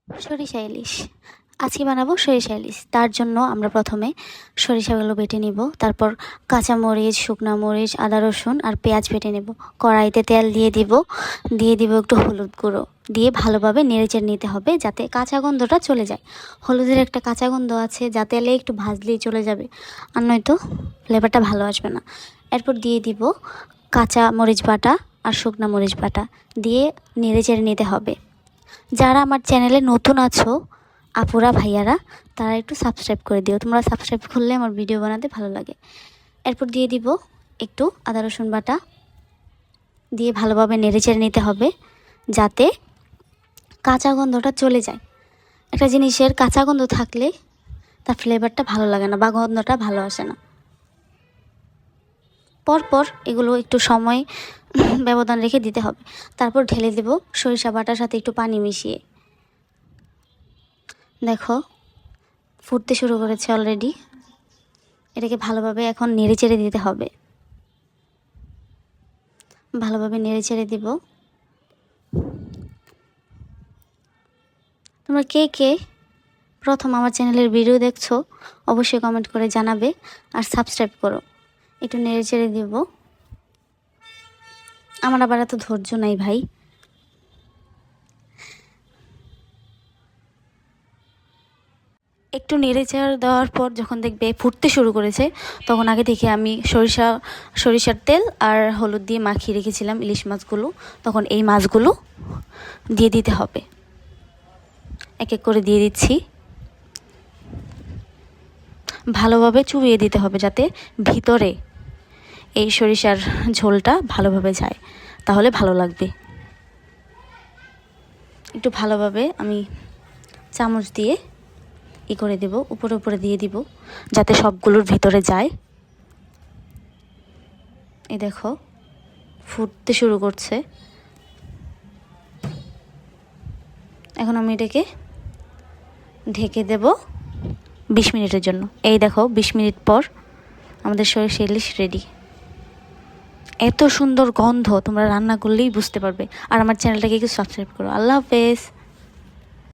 সরিষা ইলিশ। আজকে বানাবো সরিষা ইলিশ। তার জন্য আমরা প্রথমে সরিষাগুলো বেটে নিব, তারপর কাঁচামরিচ, শুকনো মরিচ, আদা রসুন আর পেঁয়াজ বেটে নেব। কড়াইতে তেল দিয়ে দিব একটু হলুদ গুঁড়ো দিয়ে ভালোভাবে নেড়েচেড়ে নিতে হবে যাতে কাঁচা গন্ধটা চলে যায়। হলুদের একটা কাঁচা গন্ধ আছে, যা তেলে একটু ভাজলেই চলে যাবে, আর নয়তো ফ্লেভারটা ভালো আসবে না। এরপর দিয়ে দিব কাঁচা মরিচ বাটা আর শুকনো মরিচ বাটা দিয়ে নেড়েচেড়ে নিতে হবে। যারা আমার চ্যানেলে নতুন আছো আপুরা ভাইয়ারা, তারা একটু সাবস্ক্রাইব করে দিও। তোমরা সাবস্ক্রাইব করলে আমার ভিডিও বানাতে ভালো লাগে। এরপর দিয়ে দিব একটু আদা রসুন বাটা দিয়ে ভালোভাবে নেড়েচেড়ে নিতে হবে যাতে কাঁচা গন্ধটা চলে যায়। একটা জিনিসের কাঁচা গন্ধ থাকলে তার ফ্লেভারটা ভালো লাগে না বা গন্ধটা ভালো আসে না। পরপর এগুলো একটু সময় ব্যবধান রেখে দিতে হবে। তারপর ঢেলে দেব সরিষা বাটার সাথে একটু পানি মিশিয়ে। দেখো ফুটতে শুরু করেছে অলরেডি। এটাকে ভালোভাবে এখন নেড়েচেড়ে দিতে হবে। ভালোভাবে নেড়েচেড়ে দিব। তোমরা কে কে প্রথম আমার চ্যানেলের ভিডিও দেখছো অবশ্যই কমেন্ট করে জানাবে আর সাবস্ক্রাইব করো। একটু নেড়েচেড়ে দিব। আমার আবার এত ধৈর্য নাই ভাই। একটু নেড়েচেড়ে দেওয়ার পর যখন দেখবে ফুটতে শুরু করেছে, তখন আগে থেকে আমি সরিষার তেল আর হলুদ দিয়ে মাখিয়ে রেখেছিলাম ইলিশ মাছগুলো। তখন এই মাছগুলো দিয়ে দিতে হবে। এক এক করে দিয়ে দিচ্ছি। ভালোভাবে চুবিয়ে দিতে হবে যাতে ভিতরে এই সরিষার ঝোলটা ভালোভাবে যায়, তাহলে ভালো লাগবে। একটু ভালোভাবে আমি চামচ দিয়ে করে দেব, উপরে উপরে দিয়ে দিব যাতে সবগুলোর ভিতরে যায়। এই দেখো ফুটতে শুরু করছে। এখন আমি এটাকে ঢেকে দেব 20 মিনিটের জন্য। এই দেখো 20 মিনিট পর আমাদের সরিষা ইলিশ রেডি। এত সুন্দর গন্ধ, তোমরা রান্না করলেই বুঝতে পারবে। আর আমার চ্যানেলটাকে একটু সাবস্ক্রাইব করো। আল্লাহ হাফেজ।